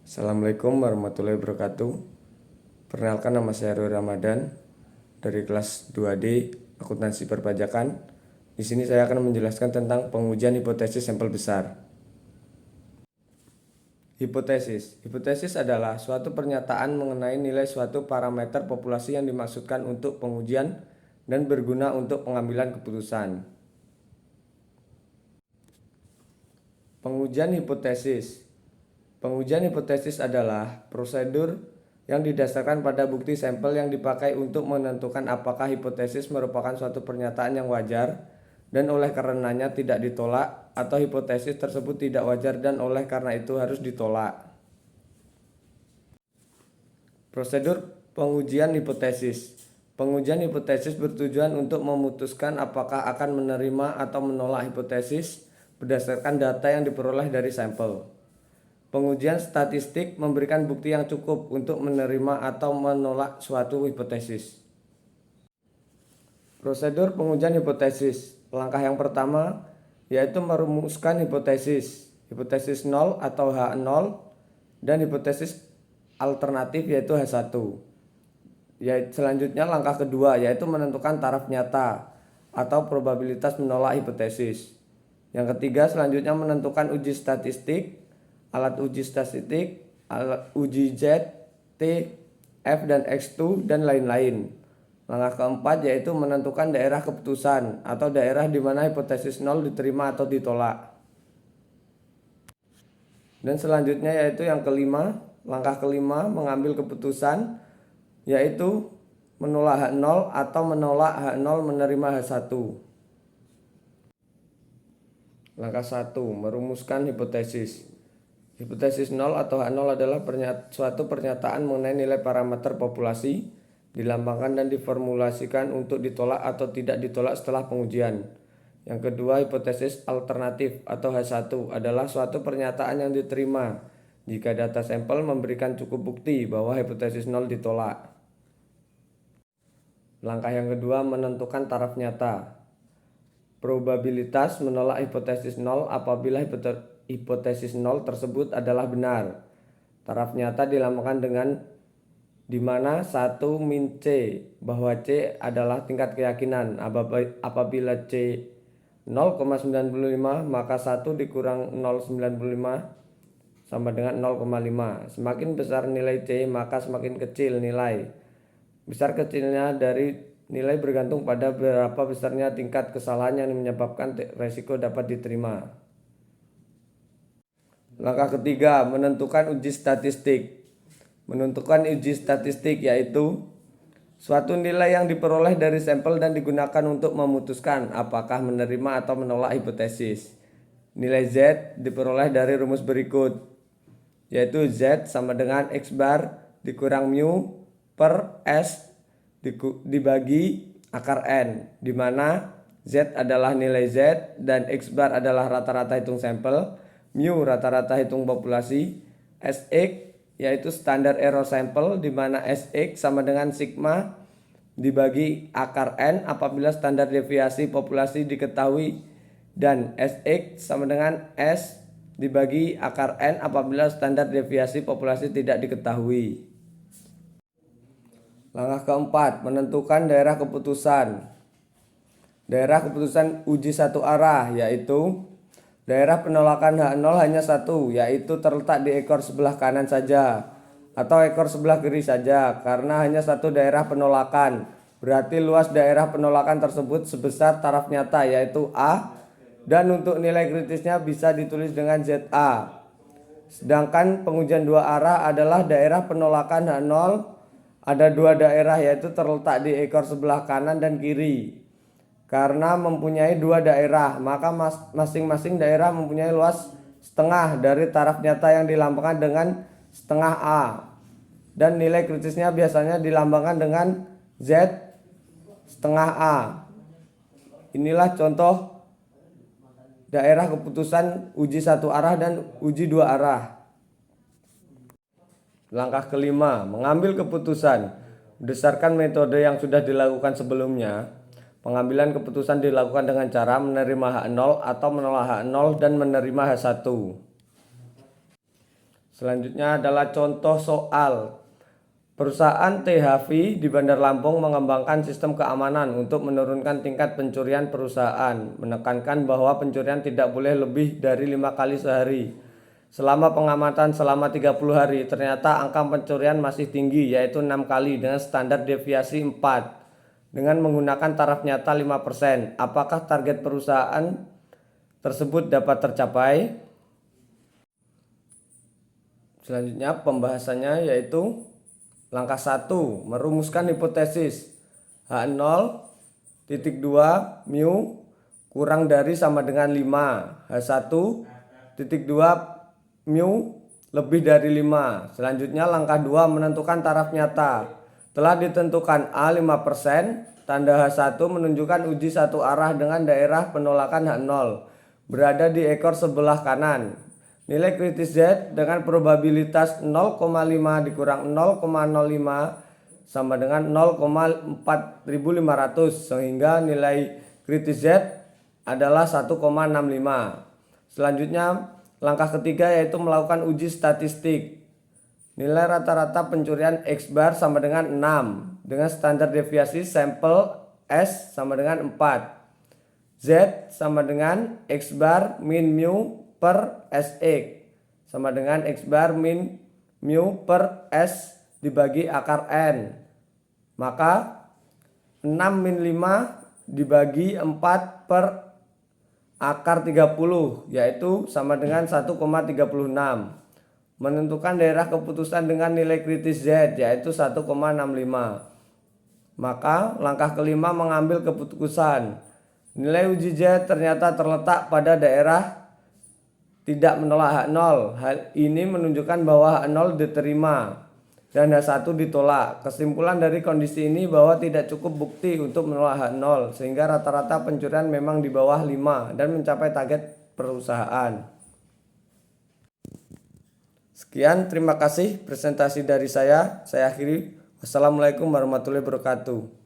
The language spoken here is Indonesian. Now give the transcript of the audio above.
Assalamualaikum warahmatullahi wabarakatuh. Perkenalkan, nama saya Rui Ramadan dari kelas 2D Akuntansi Perpajakan. Di sini saya akan menjelaskan tentang pengujian hipotesis sampel besar. Hipotesis adalah suatu pernyataan mengenai nilai suatu parameter populasi yang dimaksudkan untuk pengujian dan berguna untuk pengambilan keputusan. Pengujian hipotesis. Pengujian hipotesis adalah prosedur yang didasarkan pada bukti sampel yang dipakai untuk menentukan apakah hipotesis merupakan suatu pernyataan yang wajar dan oleh karenanya tidak ditolak, atau hipotesis tersebut tidak wajar dan oleh karena itu harus ditolak. Prosedur pengujian hipotesis. Pengujian hipotesis bertujuan untuk memutuskan apakah akan menerima atau menolak hipotesis berdasarkan data yang diperoleh dari sampel. Pengujian statistik memberikan bukti yang cukup untuk menerima atau menolak suatu hipotesis. Prosedur pengujian hipotesis. Langkah yang pertama yaitu merumuskan hipotesis 0 atau H0 dan hipotesis alternatif yaitu H1. Selanjutnya langkah kedua yaitu menentukan taraf nyata atau probabilitas menolak hipotesis. Yang ketiga selanjutnya menentukan uji statistik, alat uji statistik, alat uji Z, T, F dan X2 dan lain-lain. Langkah keempat yaitu menentukan daerah keputusan atau daerah di mana hipotesis 0 diterima atau ditolak. Dan selanjutnya yaitu yang kelima, langkah kelima mengambil keputusan yaitu menolak H0 atau menolak H0 menerima H1. Langkah 1, merumuskan hipotesis. Hipotesis 0 atau H0 adalah suatu pernyataan mengenai nilai parameter populasi, dilambangkan dan diformulasikan untuk ditolak atau tidak ditolak setelah pengujian. Yang kedua, hipotesis alternatif atau H1 adalah suatu pernyataan yang diterima jika data sampel memberikan cukup bukti bahwa hipotesis 0 ditolak. Langkah yang kedua, menentukan taraf nyata. Probabilitas menolak hipotesis 0 apabila hipotesis 0 tersebut adalah benar. Taraf nyata dilambangkan dengan di mana 1 min C, bahwa C adalah tingkat keyakinan. Apabila C 0,95 maka 1 dikurang 0,95 sama dengan 0,5. Semakin besar nilai C maka semakin kecil nilai. Besar kecilnya dari nilai bergantung pada berapa besarnya tingkat kesalahan yang menyebabkan resiko dapat diterima. Langkah ketiga, menentukan uji statistik. Menentukan uji statistik yaitu suatu nilai yang diperoleh dari sampel dan digunakan untuk memutuskan apakah menerima atau menolak hipotesis. Nilai Z diperoleh dari rumus berikut, yaitu Z sama dengan X bar dikurang mu per S dibagi akar N, di mana Z adalah nilai Z dan X bar adalah rata-rata hitung sampel, mu rata-rata hitung populasi, Sx yaitu standar error sampel, di mana Sx sama dengan sigma dibagi akar N apabila standar deviasi populasi diketahui, dan Sx sama dengan S dibagi akar N apabila standar deviasi populasi tidak diketahui. Langkah keempat, menentukan daerah keputusan. Daerah keputusan uji satu arah yaitu daerah penolakan H0 hanya satu, yaitu terletak di ekor sebelah kanan saja atau ekor sebelah kiri saja, karena hanya satu daerah penolakan. Berarti luas daerah penolakan tersebut sebesar taraf nyata yaitu A, dan untuk nilai kritisnya bisa ditulis dengan ZA. Sedangkan pengujian dua arah adalah daerah penolakan H0 ada dua daerah yaitu terletak di ekor sebelah kanan dan kiri. Karena mempunyai dua daerah, maka masing-masing daerah mempunyai luas setengah dari taraf nyata yang dilambangkan dengan setengah A. Dan nilai kritisnya biasanya dilambangkan dengan Z setengah A. Inilah contoh daerah keputusan uji satu arah dan uji dua arah. Langkah kelima, mengambil keputusan. Berdasarkan metode yang sudah dilakukan sebelumnya, pengambilan keputusan dilakukan dengan cara menerima H0 atau menolak H0 dan menerima H1. Selanjutnya adalah contoh soal. Perusahaan THV di Bandar Lampung mengembangkan sistem keamanan untuk menurunkan tingkat pencurian perusahaan, menekankan bahwa pencurian tidak boleh lebih dari 5 kali sehari. Selama pengamatan selama 30 hari, ternyata angka pencurian masih tinggi, yaitu 6 kali dengan standar deviasi 4. Dengan menggunakan taraf nyata 5%, apakah target perusahaan tersebut dapat tercapai? Selanjutnya pembahasannya yaitu langkah 1, merumuskan hipotesis H0,2 mu kurang dari sama dengan 5, H1,2 mu lebih dari 5. Selanjutnya langkah 2, menentukan taraf nyata. Telah ditentukan A 5%, tanda H1 menunjukkan uji satu arah dengan daerah penolakan H0 berada di ekor sebelah kanan. Nilai kritis Z dengan probabilitas 0,5 dikurang 0,05 sama dengan 0,4500, sehingga nilai kritis Z adalah 1,65. Selanjutnya langkah ketiga yaitu melakukan uji statistik. Nilai rata-rata pencurian X bar sama dengan 6 dengan standar deviasi sampel S sama dengan 4. Z sama dengan X bar min mu per SX sama dengan X bar min mu per S dibagi akar N. Maka 6 min 5 dibagi 4 per akar 30 yaitu sama dengan 1,36. Menentukan daerah keputusan dengan nilai kritis Z yaitu 1,65. Maka langkah kelima mengambil keputusan. Nilai uji Z ternyata terletak pada daerah tidak menolak H0. Hal ini menunjukkan bahwa H0 diterima dan H1 ditolak. Kesimpulan dari kondisi ini bahwa tidak cukup bukti untuk menolak H0 sehingga rata-rata pencurian memang di bawah 5 dan mencapai target perusahaan. Sekian, terima kasih presentasi dari saya. Saya akhiri. Wassalamualaikum warahmatullahi wabarakatuh.